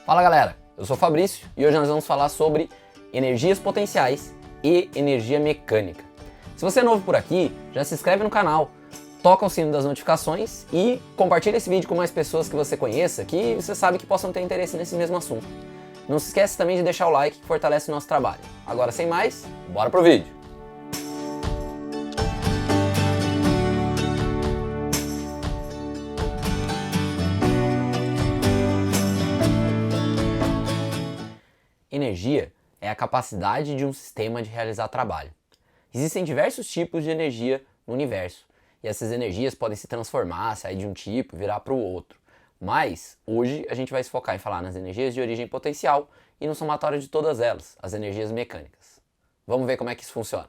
Fala galera, eu sou o Fabrício e hoje nós vamos falar sobre energias potenciais e energia mecânica. Se você é novo por aqui, já se inscreve no canal, toca o sino das notificações e compartilha esse vídeo com mais pessoas que você conheça, que você sabe que possam ter interesse nesse mesmo assunto. Não se esquece também de deixar o like, que fortalece o nosso trabalho. Agora sem mais, bora pro vídeo! Energia é a capacidade de um sistema de realizar trabalho. Existem diversos tipos de energia no universo, e essas energias podem se transformar, sair de um tipo e virar para o outro. Mas, hoje, a gente vai se focar em falar nas energias de origem potencial e no somatório de todas elas, as energias mecânicas. Vamos ver como é que isso funciona.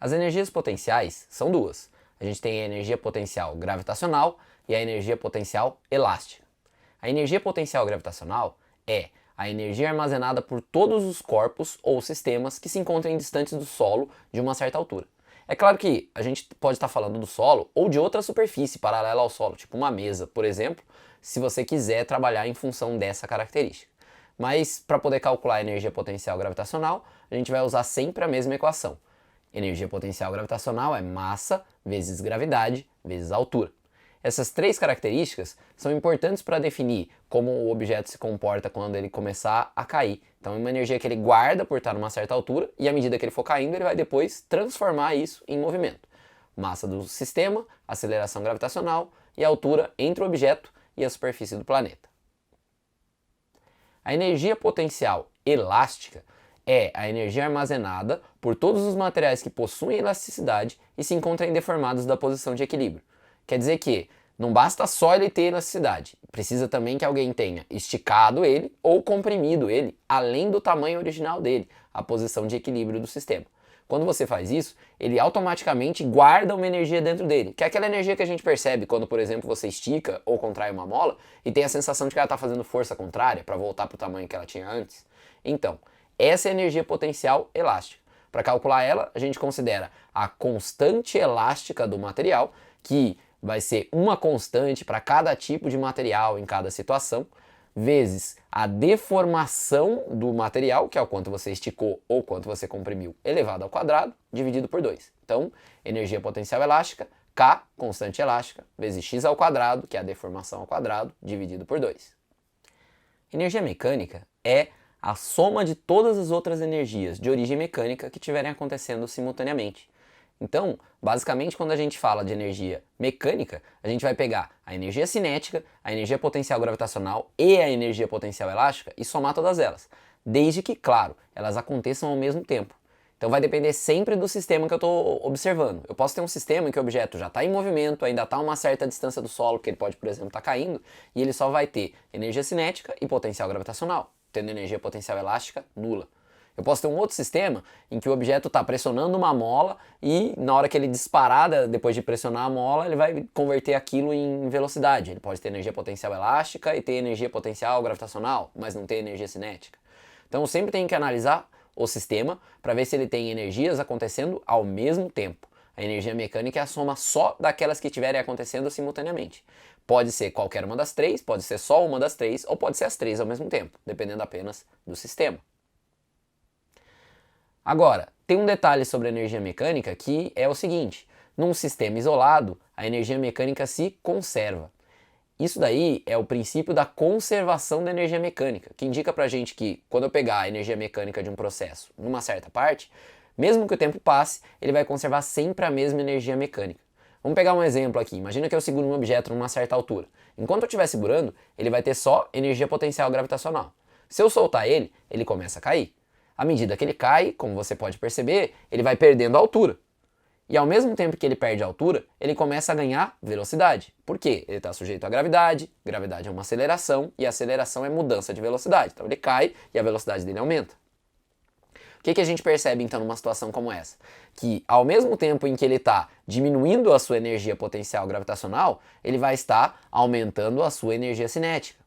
As energias potenciais são duas. A gente tem a energia potencial gravitacional e a energia potencial elástica. A energia potencial gravitacional é a energia armazenada por todos os corpos ou sistemas que se encontrem distantes do solo de uma certa altura. É claro que a gente pode estar falando do solo ou de outra superfície paralela ao solo, tipo uma mesa, por exemplo, se você quiser trabalhar em função dessa característica. Mas para poder calcular a energia potencial gravitacional, a gente vai usar sempre a mesma equação. Energia potencial gravitacional é massa vezes gravidade vezes altura. Essas três características são importantes para definir como o objeto se comporta quando ele começar a cair. Então é uma energia que ele guarda por estar numa certa altura e à medida que ele for caindo ele vai depois transformar isso em movimento. Massa do sistema, aceleração gravitacional e a altura entre o objeto e a superfície do planeta. A energia potencial elástica é a energia armazenada por todos os materiais que possuem elasticidade e se encontram deformados da posição de equilíbrio. Quer dizer que não basta só ele ter elasticidade, precisa também que alguém tenha esticado ele ou comprimido ele, além do tamanho original dele, a posição de equilíbrio do sistema. Quando você faz isso, ele automaticamente guarda uma energia dentro dele, que é aquela energia que a gente percebe quando, por exemplo, você estica ou contrai uma mola e tem a sensação de que ela está fazendo força contrária para voltar para o tamanho que ela tinha antes. Então, essa é a energia potencial elástica. Para calcular ela, a gente considera a constante elástica do material, que vai ser uma constante para cada tipo de material em cada situação, vezes a deformação do material, que é o quanto você esticou ou quanto você comprimiu, elevado ao quadrado, dividido por 2. Então, energia potencial elástica, K, constante elástica, vezes x ao quadrado, que é a deformação ao quadrado, dividido por 2. Energia mecânica é a soma de todas as outras energias de origem mecânica que estiverem acontecendo simultaneamente. Então, basicamente, quando a gente fala de energia mecânica, a gente vai pegar a energia cinética, a energia potencial gravitacional e a energia potencial elástica e somar todas elas, desde que, claro, elas aconteçam ao mesmo tempo. Então vai depender sempre do sistema que eu estou observando. Eu posso ter um sistema em que o objeto já está em movimento, ainda está a uma certa distância do solo, que ele pode, por exemplo, estar caindo, e ele só vai ter energia cinética e potencial gravitacional, tendo energia potencial elástica nula. Eu posso ter um outro sistema em que o objeto está pressionando uma mola e na hora que ele disparar, depois de pressionar a mola, ele vai converter aquilo em velocidade. Ele pode ter energia potencial elástica e ter energia potencial gravitacional, mas não ter energia cinética. Então eu sempre tenho que analisar o sistema para ver se ele tem energias acontecendo ao mesmo tempo. A energia mecânica é a soma só daquelas que estiverem acontecendo simultaneamente. Pode ser qualquer uma das três, pode ser só uma das três, ou pode ser as três ao mesmo tempo, dependendo apenas do sistema. Agora, tem um detalhe sobre a energia mecânica que é o seguinte: num sistema isolado, a energia mecânica se conserva. Isso daí é o princípio da conservação da energia mecânica, que indica pra gente que quando eu pegar a energia mecânica de um processo numa certa parte, mesmo que o tempo passe, ele vai conservar sempre a mesma energia mecânica. Vamos pegar um exemplo aqui. Imagina que eu seguro um objeto numa certa altura. Enquanto eu estiver segurando, ele vai ter só energia potencial gravitacional. Se eu soltar ele, ele começa a cair. À medida que ele cai, como você pode perceber, ele vai perdendo altura. E ao mesmo tempo que ele perde altura, ele começa a ganhar velocidade. Por quê? Ele está sujeito à gravidade, gravidade é uma aceleração, e a aceleração é mudança de velocidade. Então ele cai e a velocidade dele aumenta. O que a gente percebe então numa situação como essa? Que ao mesmo tempo em que ele está diminuindo a sua energia potencial gravitacional, ele vai estar aumentando a sua energia cinética.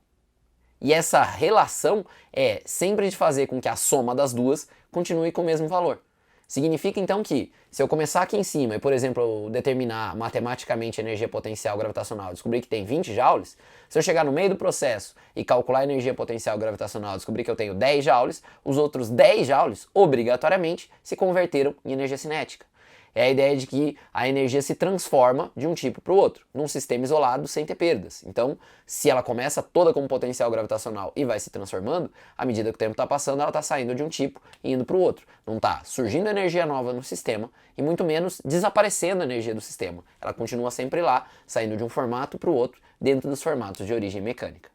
E essa relação é sempre de fazer com que a soma das duas continue com o mesmo valor. Significa então que, se eu começar aqui em cima e, por exemplo, eu determinar matematicamente a energia potencial gravitacional, descobrir que tem 20 joules, se eu chegar no meio do processo e calcular a energia potencial gravitacional, descobrir que eu tenho 10 joules, os outros 10 joules, obrigatoriamente, se converteram em energia cinética. É a ideia de que a energia se transforma de um tipo para o outro, num sistema isolado sem ter perdas. Então, se ela começa toda como potencial gravitacional e vai se transformando, à medida que o tempo está passando, ela está saindo de um tipo e indo para o outro. Não está surgindo energia nova no sistema e muito menos desaparecendo a energia do sistema. Ela continua sempre lá, saindo de um formato para o outro, dentro dos formatos de origem mecânica.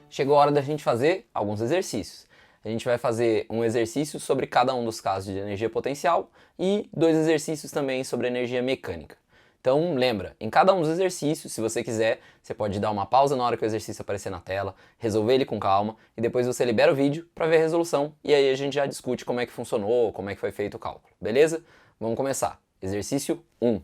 Chegou a hora da gente fazer alguns exercícios. A gente vai fazer um exercício sobre cada um dos casos de energia potencial e 2 exercícios também sobre energia mecânica. Então lembra, em cada um dos exercícios, se você quiser, você pode dar uma pausa na hora que o exercício aparecer na tela, resolver ele com calma e depois você libera o vídeo para ver a resolução e aí a gente já discute como é que funcionou, como é que foi feito o cálculo, beleza? Vamos começar. Exercício 1.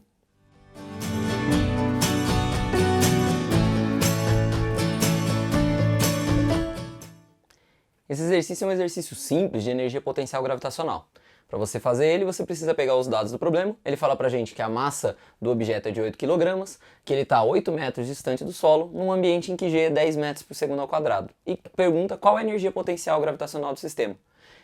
Esse exercício é um exercício simples de energia potencial gravitacional. Para você fazer ele, você precisa pegar os dados do problema. Ele fala pra gente que a massa do objeto é de 8 kg, que ele está a 8 metros distante do solo, num ambiente em que G é 10 metros por segundo ao quadrado. E pergunta qual é a energia potencial gravitacional do sistema.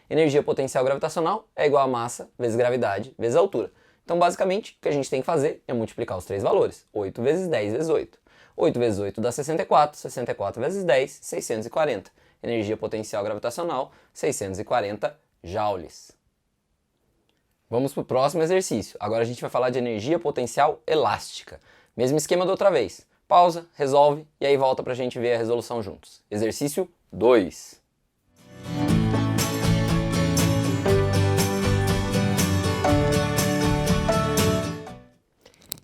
Energia potencial gravitacional é igual a massa vezes gravidade vezes altura. Então, basicamente, o que a gente tem que fazer é multiplicar os 3 valores. 8 vezes 10 vezes 8. 8 vezes 8 dá 64, 64 vezes 10, 640. Energia potencial gravitacional, 640 joules. Vamos para o próximo exercício. Agora a gente vai falar de energia potencial elástica. Mesmo esquema da outra vez. Pausa, resolve e aí volta para a gente ver a resolução juntos. Exercício 2.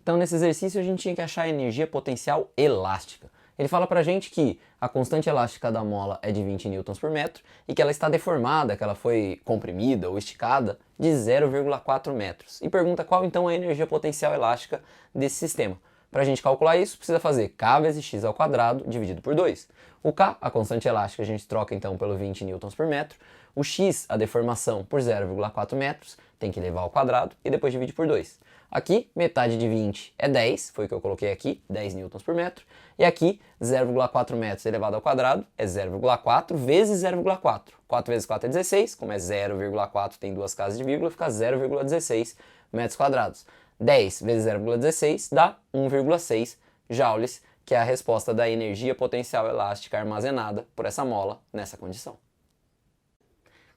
Então nesse exercício a gente tinha que achar a energia potencial elástica. Ele fala pra gente que a constante elástica da mola é de 20 newtons por metro e que ela está deformada, que ela foi comprimida ou esticada de 0,4 metros. E pergunta qual então é a energia potencial elástica desse sistema. Para a gente calcular isso, precisa fazer k vezes x ao quadrado dividido por 2. O k, a constante elástica, a gente troca então pelo 20 newtons por metro. O x, a deformação, por 0,4 metros, tem que levar ao quadrado e depois divide por 2. Aqui, metade de 20 é 10, foi o que eu coloquei aqui, 10 newtons por metro. E aqui, 0,4 metros elevado ao quadrado é 0,4 vezes 0,4. 4 vezes 4 é 16, como é 0,4 tem duas casas de vírgula, fica 0,16 metros quadrados. 10 vezes 0,16 dá 1,6 joules, que é a resposta da energia potencial elástica armazenada por essa mola nessa condição.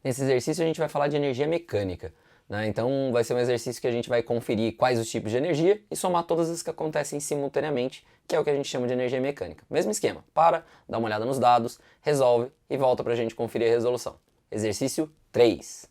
Nesse exercício a gente vai falar de energia mecânica. Então vai ser um exercício que a gente vai conferir quais os tipos de energia e somar todas as que acontecem simultaneamente, que é o que a gente chama de energia mecânica. Mesmo esquema, para, dá uma olhada nos dados, resolve e volta para a gente conferir a resolução. Exercício 3.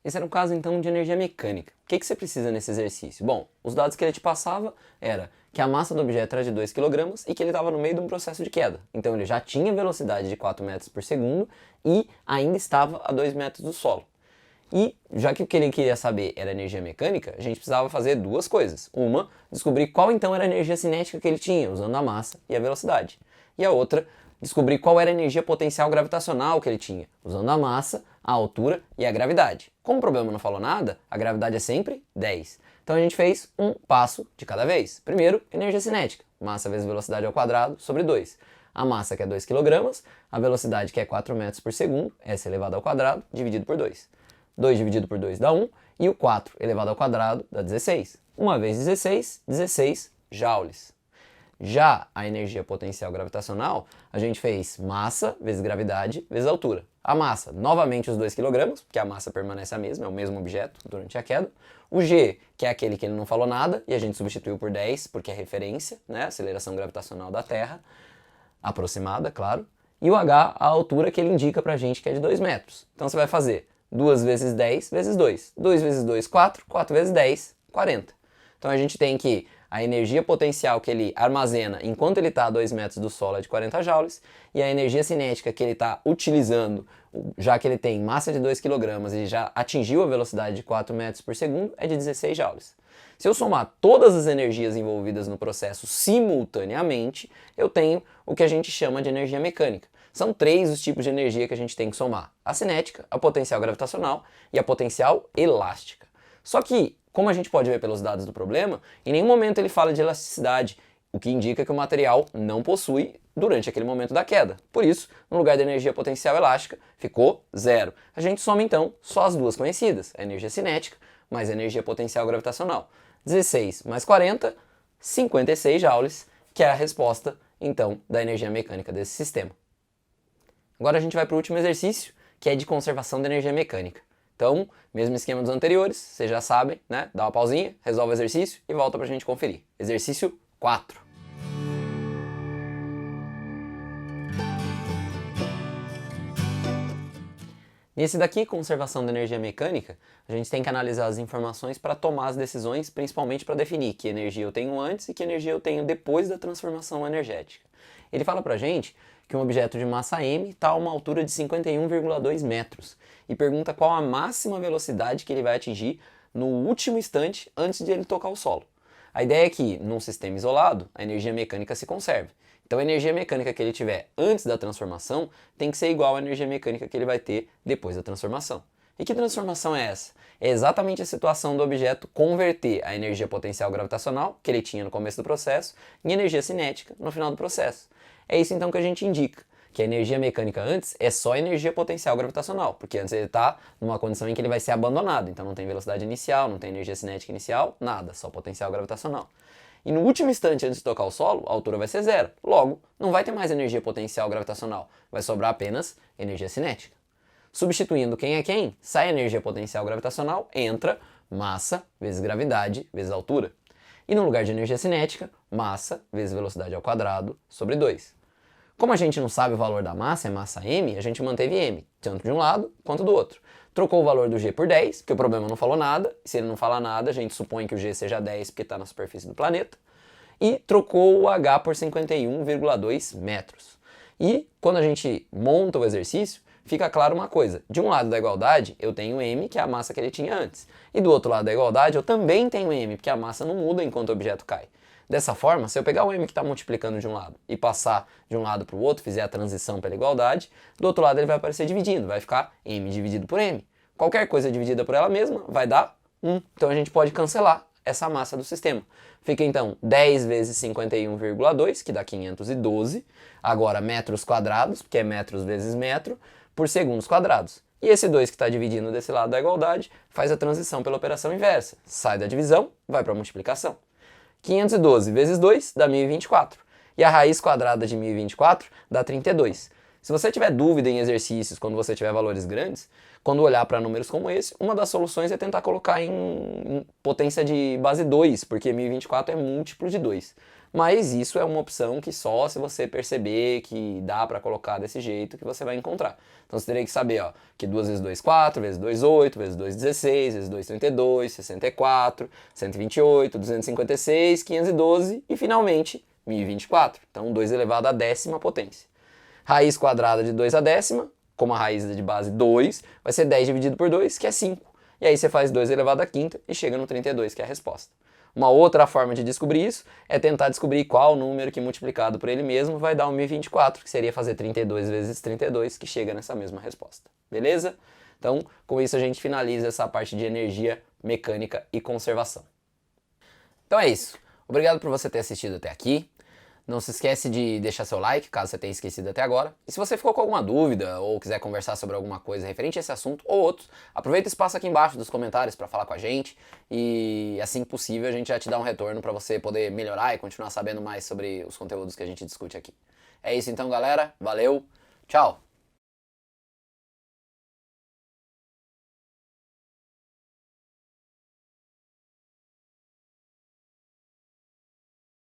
Esse era um caso então de energia mecânica. O que você precisa nesse exercício? Bom, os dados que ele te passava era que a massa do objeto era de 2 kg e que ele estava no meio de um processo de queda. Então ele já tinha velocidade de 4 metros por segundo e ainda estava a 2 metros do solo. E já que o que ele queria saber era energia mecânica, a gente precisava fazer duas coisas. Uma, descobrir qual então era a energia cinética que ele tinha, usando a massa e a velocidade. E a outra, descobrir qual era a energia potencial gravitacional que ele tinha, usando a massa, a altura e a gravidade. Como o problema não falou nada, a gravidade é sempre 10. Então a gente fez um passo de cada vez. Primeiro, energia cinética, massa vezes velocidade ao quadrado sobre 2. A massa que é 2 kg, a velocidade que é 4 metros por segundo, S elevado ao quadrado, dividido por 2. 2 dividido por 2 dá 1, e o 4 elevado ao quadrado dá 16. 1 vezes 16, 16 joules. Já a energia potencial gravitacional, a gente fez massa vezes gravidade vezes altura. A massa, novamente os 2 kg, porque a massa permanece a mesma, é o mesmo objeto durante a queda. O G, que é aquele que ele não falou nada, e a gente substituiu por 10, porque é referência, né? Aceleração gravitacional da Terra, aproximada, claro. E o H, a altura que ele indica pra gente, que é de 2 metros. Então você vai fazer 2 vezes 10 vezes 2. 2 vezes 2, 4. 4 vezes 10, 40. Então a gente tem que a energia potencial que ele armazena enquanto ele está a 2 metros do solo é de 40 joules, e a energia cinética que ele está utilizando, já que ele tem massa de 2 kg e já atingiu a velocidade de 4 metros por segundo, é de 16 joules. Se eu somar todas as energias envolvidas no processo simultaneamente, eu tenho o que a gente chama de energia mecânica. São 3 os tipos de energia que a gente tem que somar: a cinética, a potencial gravitacional e a potencial elástica. Só que, como a gente pode ver pelos dados do problema, em nenhum momento ele fala de elasticidade, o que indica que o material não possui durante aquele momento da queda. Por isso, no lugar da energia potencial elástica, ficou 0. A gente soma então só as duas conhecidas, a energia cinética mais a energia potencial gravitacional. 16 mais 40, 56 joules, que é a resposta então da energia mecânica desse sistema. Agora a gente vai para o último exercício, que é de conservação da energia mecânica. Então, mesmo esquema dos anteriores, vocês já sabem, né? Dá uma pausinha, resolve o exercício e volta para a gente conferir. Exercício 4. Nesse daqui, conservação da energia mecânica, a gente tem que analisar as informações para tomar as decisões, principalmente para definir que energia eu tenho antes e que energia eu tenho depois da transformação energética. Ele fala para a gente que um objeto de massa m está a uma altura de 51,2 metros e pergunta qual a máxima velocidade que ele vai atingir no último instante antes de ele tocar o solo. A ideia é que, num sistema isolado, a energia mecânica se conserve. Então a energia mecânica que ele tiver antes da transformação tem que ser igual à energia mecânica que ele vai ter depois da transformação. E que transformação é essa? É exatamente a situação do objeto converter a energia potencial gravitacional, que ele tinha no começo do processo, em energia cinética no final do processo. É isso então que a gente indica, que a energia mecânica antes é só energia potencial gravitacional, porque antes ele está numa condição em que ele vai ser abandonado, então não tem velocidade inicial, não tem energia cinética inicial, nada, só potencial gravitacional. E no último instante antes de tocar o solo, a altura vai ser 0. Logo, não vai ter mais energia potencial gravitacional, vai sobrar apenas energia cinética. Substituindo quem é quem, sai a energia potencial gravitacional, entra massa vezes gravidade vezes altura. E no lugar de energia cinética, massa vezes velocidade ao quadrado sobre 2. Como a gente não sabe o valor da massa, é massa m, a gente manteve m, tanto de um lado quanto do outro. Trocou o valor do g por 10, porque o problema não falou nada, e se ele não falar nada, a gente supõe que o g seja 10 porque está na superfície do planeta, e trocou o h por 51,2 metros. E quando a gente monta o exercício, fica claro uma coisa: de um lado da igualdade eu tenho m, que é a massa que ele tinha antes, e do outro lado da igualdade eu também tenho m, porque a massa não muda enquanto o objeto cai. Dessa forma, se eu pegar o m que está multiplicando de um lado e passar de um lado para o outro, fizer a transição pela igualdade, do outro lado ele vai aparecer dividindo, vai ficar m dividido por m. Qualquer coisa dividida por ela mesma vai dar 1. Então a gente pode cancelar essa massa do sistema. Fica então 10 vezes 51,2, que dá 512, agora metros quadrados, porque é metros vezes metro, por segundos quadrados. E esse 2 que está dividindo desse lado da igualdade faz a transição pela operação inversa. Sai da divisão, vai para a multiplicação. 512 vezes 2 dá 1024. E a raiz quadrada de 1024 dá 32. Se você tiver dúvida em exercícios quando você tiver valores grandes, quando olhar para números como esse, uma das soluções é tentar colocar em potência de base 2, porque 1024 é múltiplo de 2. Mas isso é uma opção que só se você perceber que dá para colocar desse jeito que você vai encontrar. Então você teria que saber, ó, que 2 vezes 2, 4, vezes 2, 8, vezes 2, 16, vezes 2, 32, 64, 128, 256, 512 e finalmente 1024. Então 2 elevado à décima potência. Raiz quadrada de 2 à décima, como a raiz é de base 2, vai ser 10 dividido por 2, que é 5. E aí você faz 2 elevado à quinta e chega no 32, que é a resposta. Uma outra forma de descobrir isso é tentar descobrir qual número que multiplicado por ele mesmo vai dar 1024, que seria fazer 32 vezes 32, que chega nessa mesma resposta. Beleza? Então, com isso a gente finaliza essa parte de energia mecânica e conservação. Então é isso. Obrigado por você ter assistido até aqui. Não se esquece de deixar seu like, caso você tenha esquecido até agora. E se você ficou com alguma dúvida ou quiser conversar sobre alguma coisa referente a esse assunto ou outros, aproveita o espaço aqui embaixo dos comentários para falar com a gente e, assim que possível, a gente já te dá um retorno para você poder melhorar e continuar sabendo mais sobre os conteúdos que a gente discute aqui. É isso então, galera. Valeu. Tchau.